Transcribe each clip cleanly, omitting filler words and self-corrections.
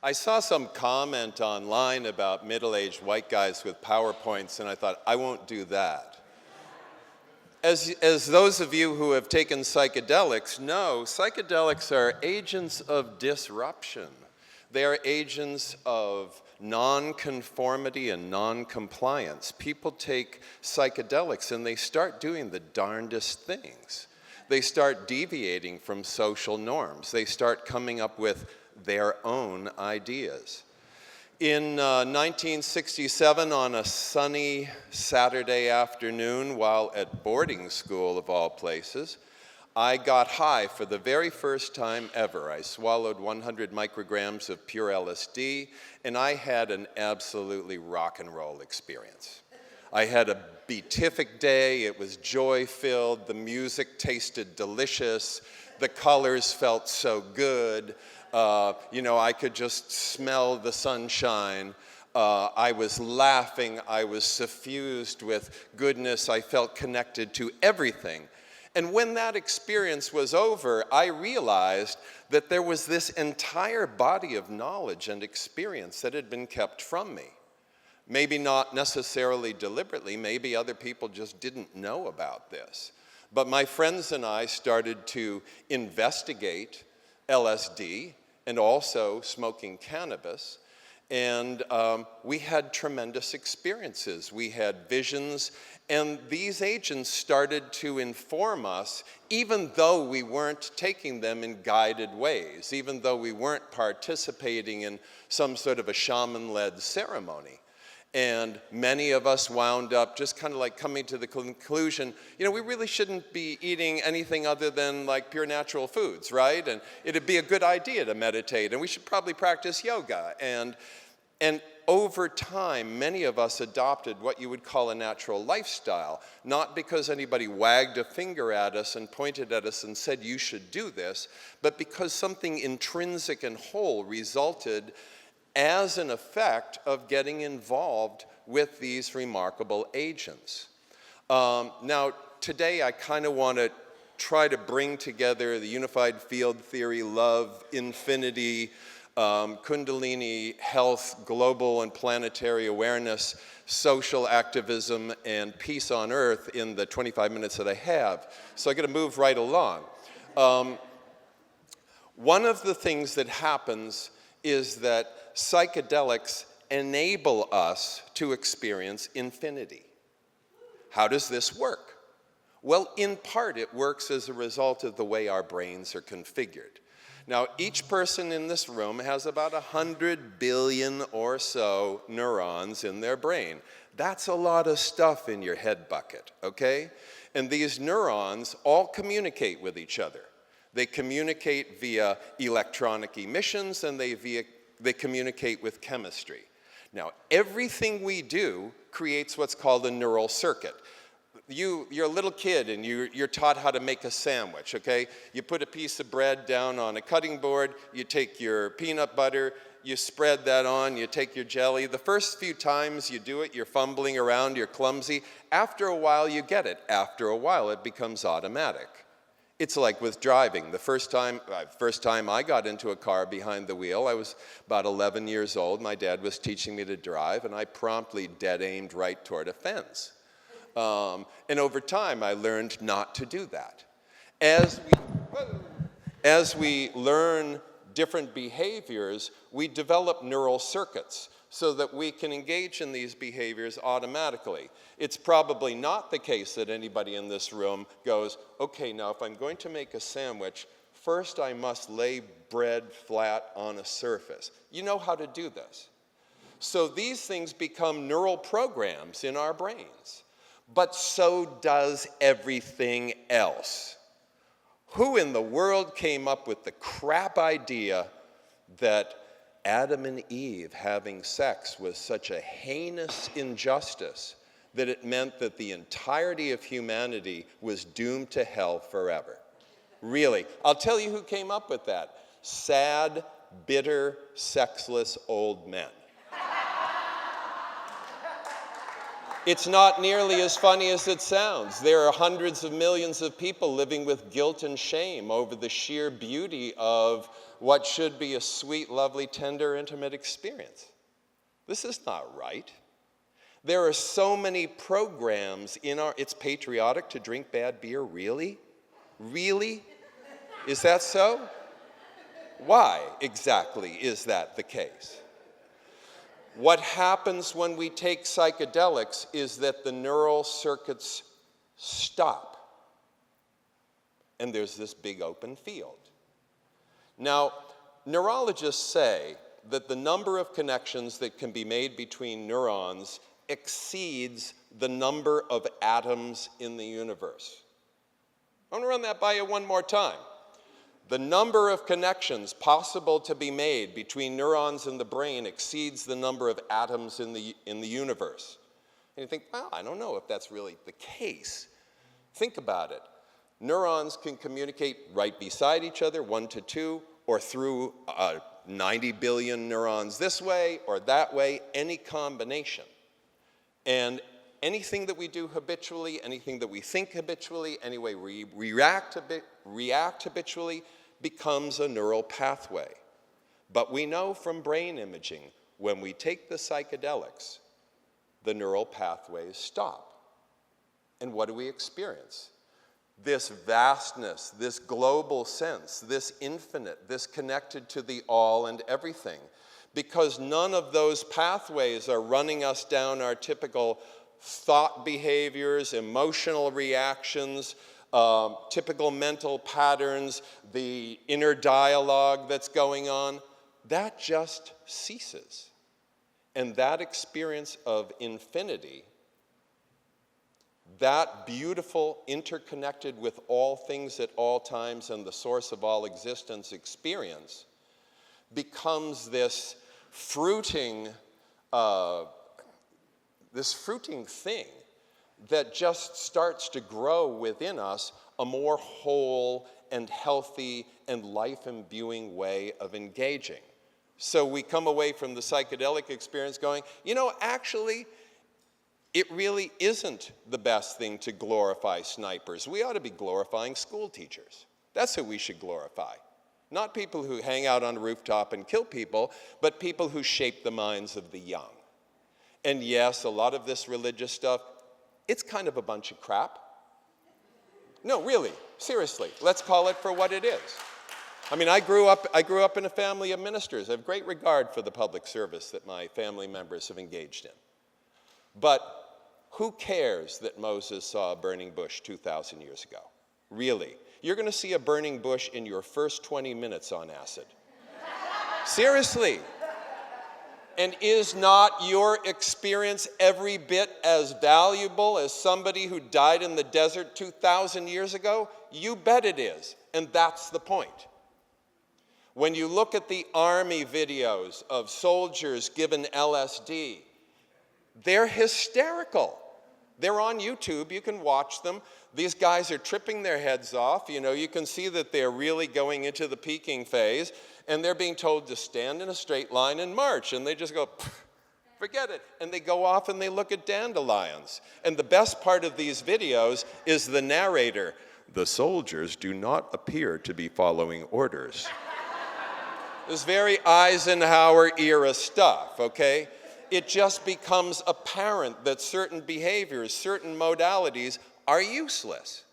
I saw some comment online about middle-aged white guys with PowerPoints, and I thought, I won't do that. As those of you who have taken psychedelics know, psychedelics are agents of disruption. They are agents of non-conformity and non-compliance. People take psychedelics and they start doing the darndest things. They start deviating from social norms. They start coming up with their own ideas. In 1967, on a sunny Saturday afternoon while at boarding school of all places, I got high for the very first time ever. I swallowed 100 micrograms of pure LSD, and I had an absolutely rock and roll experience. I had a beatific day. It was joy-filled. The music tasted delicious. The colors felt so good. I could just smell the sunshine. I was laughing. I was suffused with goodness. I felt connected to everything. And when that experience was over, I realized that there was this entire body of knowledge and experience that had been kept from me. Maybe not necessarily deliberately, maybe other people just didn't know about this. But my friends and I started to investigate LSD and also smoking cannabis, and we had tremendous experiences. We had visions, and these agents started to inform us, even though we weren't taking them in guided ways, even though we weren't participating in some sort of a shaman-led ceremony. And many of us wound up just kind of like coming to the conclusion, we really shouldn't be eating anything other than like pure natural foods, right? And it'd be a good idea to meditate, and we should probably practice yoga. And over time, many of us adopted what you would call a natural lifestyle, not because anybody wagged a finger at us and pointed at us and said, you should do this, but because something intrinsic and whole resulted as an effect of getting involved with these remarkable agents. Now, today I kind of want to try to bring together the unified field theory, love, infinity, Kundalini, health, global and planetary awareness, social activism, and peace on earth in the 25 minutes that I have. So I got to move right along. One of the things that happens is that psychedelics enable us to experience infinity. How does this work? Well, in part, it works as a result of the way our brains are configured. Now, each person in this room has about 100 billion or so neurons in their brain. That's a lot of stuff in your head bucket, okay? And these neurons all communicate with each other. They communicate via electronic emissions, and they communicate with chemistry. Now, everything we do creates what's called a neural circuit. You're a little kid and you're taught how to make a sandwich, okay? You put a piece of bread down on a cutting board, you take your peanut butter, you spread that on, you take your jelly. The first few times you do it, you're fumbling around, you're clumsy. After a while, you get it. After a while, it becomes automatic. It's like with driving. The first time I got into a car behind the wheel, I was about 11 years old. My dad was teaching me to drive, and I promptly dead-aimed right toward a fence. And over time, I learned not to do that. As we learn different behaviors, we develop neural circuits so that we can engage in these behaviors automatically. It's probably not the case that anybody in this room goes, okay, now if I'm going to make a sandwich, first I must lay bread flat on a surface. You know how to do this. So these things become neural programs in our brains. But so does everything else. Who in the world came up with the crap idea that Adam and Eve having sex was such a heinous injustice that it meant that the entirety of humanity was doomed to hell forever? Really, I'll tell you who came up with that. Sad, bitter, sexless old men. It's not nearly as funny as it sounds. There are hundreds of millions of people living with guilt and shame over the sheer beauty of what should be a sweet, lovely, tender, intimate experience. This is not right. There are so many programs in our, it's patriotic to drink bad beer, really? Really? Is that so? Why exactly is that the case? What happens when we take psychedelics is that the neural circuits stop. And there's this big open field. Now, neurologists say that the number of connections that can be made between neurons exceeds the number of atoms in the universe. I want to run that by you one more time. The number of connections possible to be made between neurons in the brain exceeds the number of atoms in the universe. And you think, well, I don't know if that's really the case. Think about it. Neurons can communicate right beside each other, 1 to 2, or through 90 billion neurons this way or that way, any combination. And anything that we do habitually, anything that we think habitually, any way we react habitually, becomes a neural pathway. But we know from brain imaging, when we take the psychedelics, the neural pathways stop. And what do we experience? This vastness, this global sense, this infinite, this connected to the all and everything. Because none of those pathways are running us down our typical thought behaviors, emotional reactions, typical mental patterns, the inner dialogue that's going on. That just ceases. And that experience of infinity, that beautiful, interconnected with all things at all times and the source of all existence experience, becomes this fruiting thing that just starts to grow within us a more whole and healthy and life-imbuing way of engaging. So we come away from the psychedelic experience going, you know, actually, it really isn't the best thing to glorify snipers. We ought to be glorifying school teachers. That's who we should glorify. Not people who hang out on a rooftop and kill people, but people who shape the minds of the young. And yes, a lot of this religious stuff, it's kind of a bunch of crap. No, really, seriously, let's call it for what it is. I mean, I grew up in a family of ministers. I have great regard for the public service that my family members have engaged in. But who cares that Moses saw a burning bush 2,000 years ago? Really? You're going to see a burning bush in your first 20 minutes on acid. Seriously. And is not your experience every bit as valuable as somebody who died in the desert 2,000 years ago? You bet it is. And that's the point. When you look at the army videos of soldiers given LSD, they're hysterical. They're on YouTube. You can watch them. These guys are tripping their heads off. You know, you can see that they're really going into the peaking phase, and they're being told to stand in a straight line and march, and they just go, forget it. And they go off and they look at dandelions. And the best part of these videos is the narrator. The soldiers do not appear to be following orders. This very Eisenhower era stuff, okay? It just becomes apparent that certain behaviors, certain modalities are useless.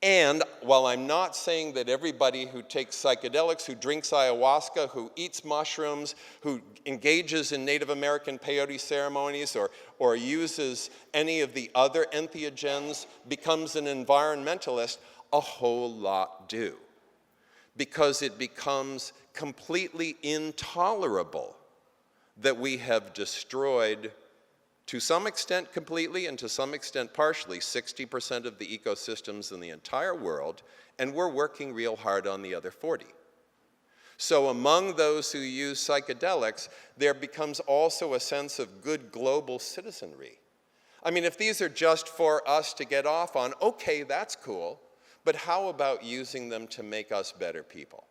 And while I'm not saying that everybody who takes psychedelics, who drinks ayahuasca, who eats mushrooms, who engages in Native American peyote ceremonies or uses any of the other entheogens becomes an environmentalist, a whole lot do. Because it becomes completely intolerable that we have destroyed, to some extent completely and to some extent partially, 60% of the ecosystems in the entire world, and we're working real hard on the other 40. So among those who use psychedelics, there becomes also a sense of good global citizenry. I mean, if these are just for us to get off on, okay, that's cool, but how about using them to make us better people?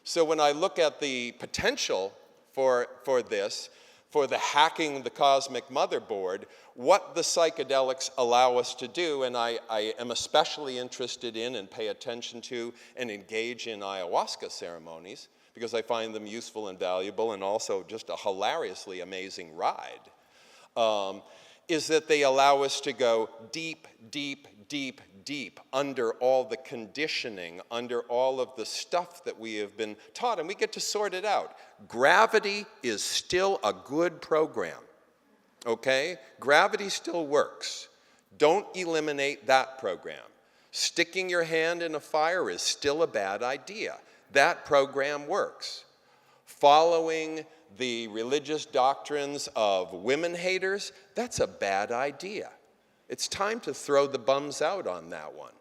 So when I look at the potential for this, for the hacking the cosmic motherboard, what the psychedelics allow us to do, and I am especially interested in and pay attention to and engage in ayahuasca ceremonies because I find them useful and valuable and also just a hilariously amazing ride, is that they allow us to go deep, deep, deep, deep under all the conditioning, under all of the stuff that we have been taught, and we get to sort it out. Gravity is still a good program, okay? Gravity still works. Don't eliminate that program. Sticking your hand in a fire is still a bad idea. That program works. Following the religious doctrines of women haters, that's a bad idea. It's time to throw the bums out on that one.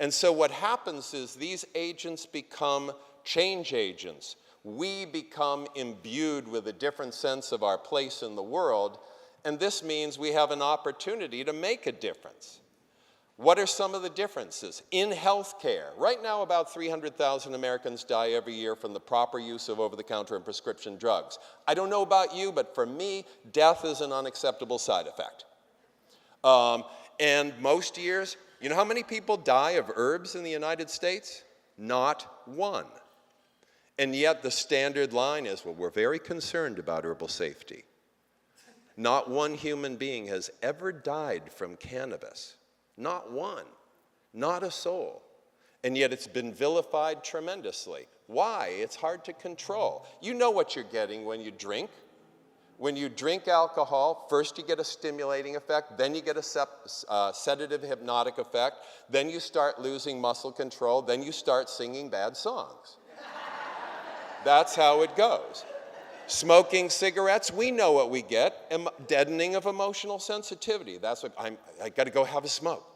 And so what happens is these agents become change agents. We become imbued with a different sense of our place in the world, and this means we have an opportunity to make a difference. What are some of the differences? In healthcare, right now about 300,000 Americans die every year from the proper use of over-the-counter and prescription drugs. I don't know about you, but for me, death is an unacceptable side effect. And most years, you know how many people die of herbs in the United States? Not one. And yet the standard line is, well, we're very concerned about herbal safety. Not one human being has ever died from cannabis. Not one. Not a soul. And yet it's been vilified tremendously. Why? It's hard to control. You know what you're getting when you drink. When you drink alcohol, first you get a stimulating effect, then you get a sedative hypnotic effect, then you start losing muscle control, then you start singing bad songs. That's how it goes. Smoking cigarettes, we know what we get, deadening of emotional sensitivity. That's what I got to go have a smoke.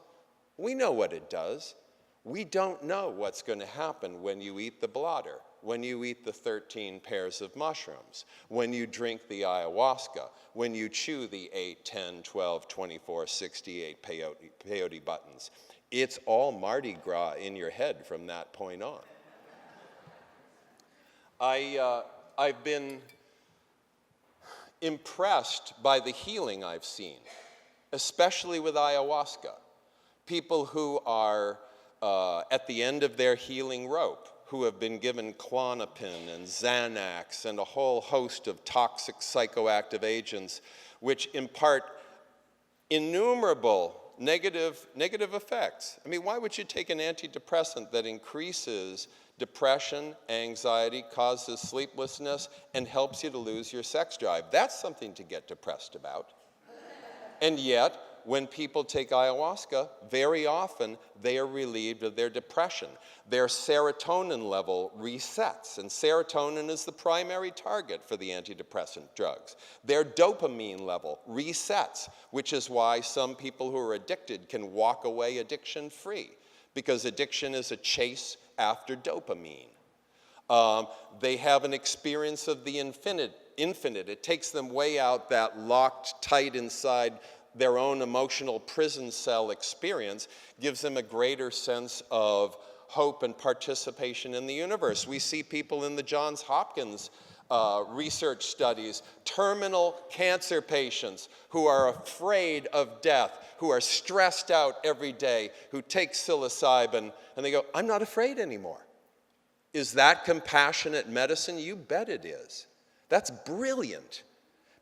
We know what it does. We don't know what's going to happen when you eat the blotter, when you eat the 13 pairs of mushrooms, when you drink the ayahuasca, when you chew the 8, 10, 12, 24, 68 peyote buttons. It's all Mardi Gras in your head from that point on. I've been impressed by the healing I've seen, especially with ayahuasca. People who are at the end of their healing rope, who have been given Klonopin and Xanax and a whole host of toxic psychoactive agents which impart innumerable negative effects. I mean, why would you take an antidepressant that increases depression, anxiety, causes sleeplessness, and helps you to lose your sex drive? That's something to get depressed about. And yet, when people take ayahuasca, very often they are relieved of their depression. Their serotonin level resets, and serotonin is the primary target for the antidepressant drugs. Their dopamine level resets, which is why some people who are addicted can walk away addiction-free, because addiction is a chase after dopamine. They have an experience of the infinite. It takes them way out that locked tight inside their own emotional prison cell experience, gives them a greater sense of hope and participation in the universe. We see people in the Johns Hopkins research studies, terminal cancer patients who are afraid of death, who are stressed out every day, who take psilocybin, and they go, I'm not afraid anymore. Is that compassionate medicine? You bet it is. That's brilliant.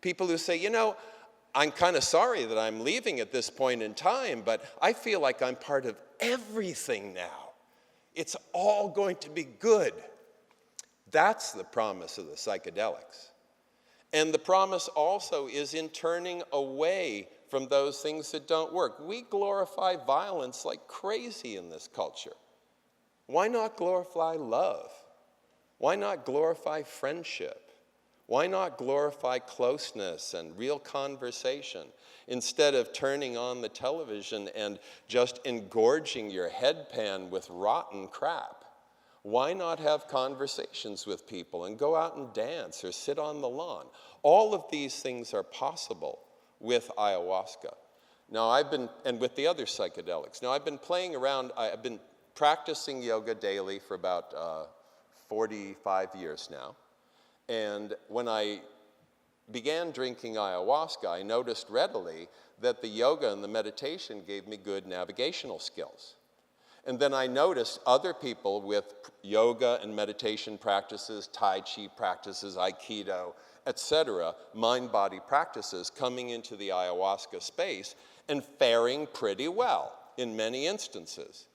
People who say, you know, I'm kind of sorry that I'm leaving at this point in time, but I feel like I'm part of everything now. It's all going to be good. That's the promise of the psychedelics. And the promise also is in turning away from those things that don't work. We glorify violence like crazy in this culture. Why not glorify love? Why not glorify friendship? Why not glorify closeness and real conversation instead of turning on the television and just engorging your headpan with rotten crap? Why not have conversations with people and go out and dance or sit on the lawn? All of these things are possible with ayahuasca. Now and with the other psychedelics. Now I've been playing around, I've been practicing yoga daily for about 45 years now. And when I began drinking ayahuasca, I noticed readily that the yoga and the meditation gave me good navigational skills. And then I noticed other people with yoga and meditation practices, Tai Chi practices, Aikido, etc., mind-body practices coming into the ayahuasca space and faring pretty well in many instances.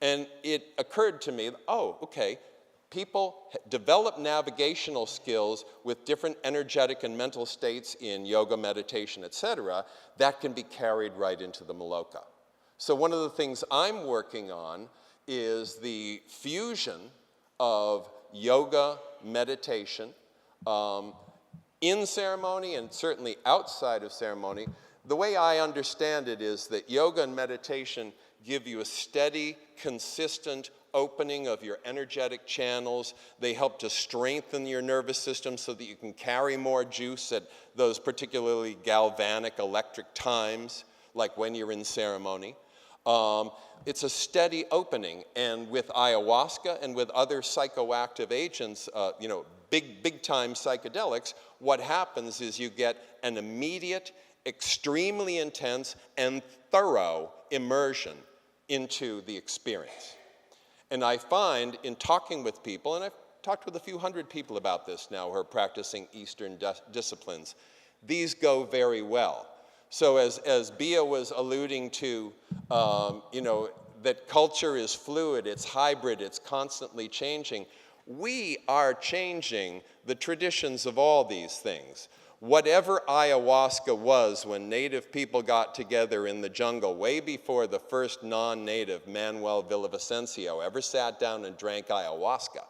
And it occurred to me, oh, okay, people develop navigational skills with different energetic and mental states in yoga, meditation, etc., that can be carried right into the Maloka. So one of the things I'm working on is the fusion of yoga, meditation, in ceremony and certainly outside of ceremony. The way I understand it is that yoga and meditation give you a steady, consistent opening of your energetic channels. They help to strengthen your nervous system so that you can carry more juice at those particularly galvanic, electric times, like when you're in ceremony. It's a steady opening, and with ayahuasca and with other psychoactive agents, big-time psychedelics, what happens is you get an immediate, extremely intense, and thorough immersion into the experience. And I find in talking with people, and I've talked with a few hundred people about this now who are practicing Eastern disciplines, these go very well. So as Bia was alluding to, that culture is fluid, it's hybrid, it's constantly changing. We are changing the traditions of all these things. Whatever ayahuasca was when native people got together in the jungle way before the first non-native, Manuel Villavicencio, ever sat down and drank ayahuasca,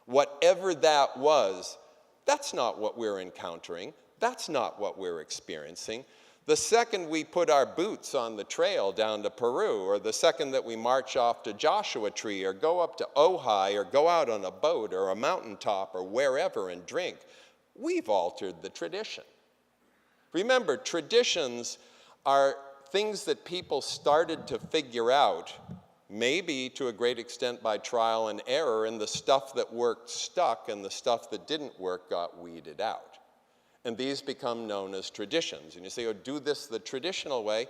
whatever that was, that's not what we're encountering. That's not what we're experiencing. The second we put our boots on the trail down to Peru, or the second that we march off to Joshua Tree, or go up to Ojai, or go out on a boat, or a mountaintop, or wherever and drink, we've altered the tradition. Remember, traditions are things that people started to figure out, maybe to a great extent by trial and error, and the stuff that worked stuck, and the stuff that didn't work got weeded out. And these become known as traditions. And you say, oh, do this the traditional way.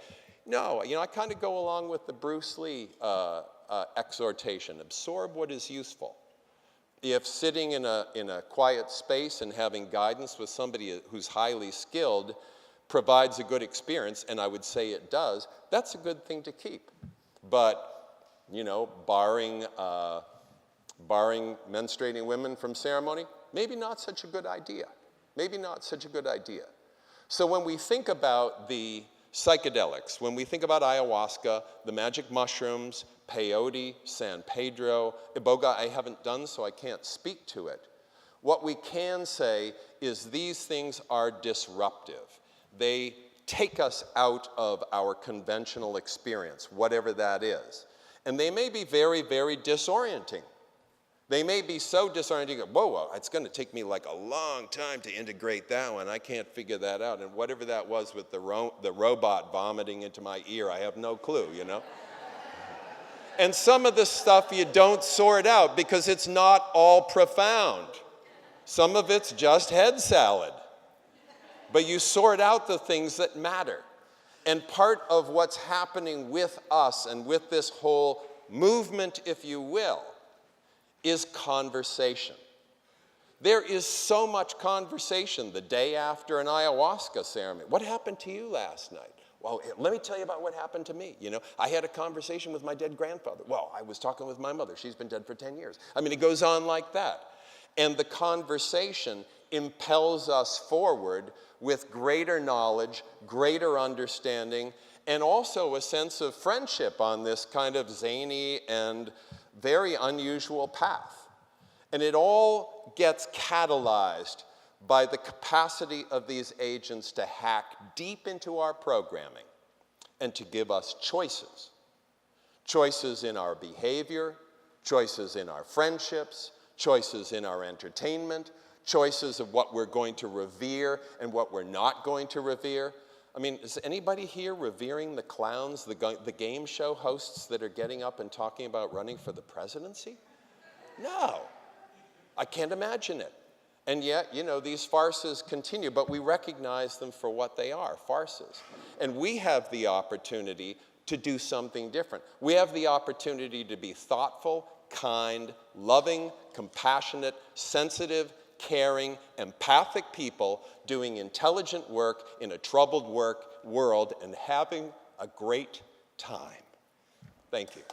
No, I kind of go along with the Bruce Lee exhortation, absorb what is useful. If sitting in a quiet space and having guidance with somebody who's highly skilled provides a good experience, and I would say it does, that's a good thing to keep. But, barring menstruating women from ceremony, maybe not such a good idea. Maybe not such a good idea. So when we think about the psychedelics, when we think about ayahuasca, the magic mushrooms, peyote, San Pedro, iboga I haven't done, so I can't speak to it. What we can say is these things are disruptive. They take us out of our conventional experience, whatever that is. And they may be very, very disorienting. They may be so disorienting, whoa, it's going to take me like a long time to integrate that one. I can't figure that out. And whatever that was with the robot vomiting into my ear, I have no clue, And some of the stuff you don't sort out because it's not all profound. Some of it's just head salad. But you sort out the things that matter. And part of what's happening with us and with this whole movement, if you will, is conversation. There is so much conversation the day after an ayahuasca ceremony. What happened to you last night? Well, let me tell you about what happened to me. I had a conversation with my dead grandfather. Well, I was talking with my mother. She's been dead for 10 years. It goes on like that. And the conversation impels us forward with greater knowledge, greater understanding, and also a sense of friendship on this kind of zany and very unusual path. And it all gets catalyzed by the capacity of these agents to hack deep into our programming and to give us choices. Choices in our behavior, choices in our friendships, choices in our entertainment, choices of what we're going to revere and what we're not going to revere. Is anybody here revering the clowns, the game show hosts that are getting up and talking about running for the presidency? No, I can't imagine it. And yet, you know, these farces continue, but we recognize them for what they are, farces. And we have the opportunity to do something different. We have the opportunity to be thoughtful, kind, loving, compassionate, sensitive, caring, empathic people doing intelligent work in a troubled world and having a great time. Thank you.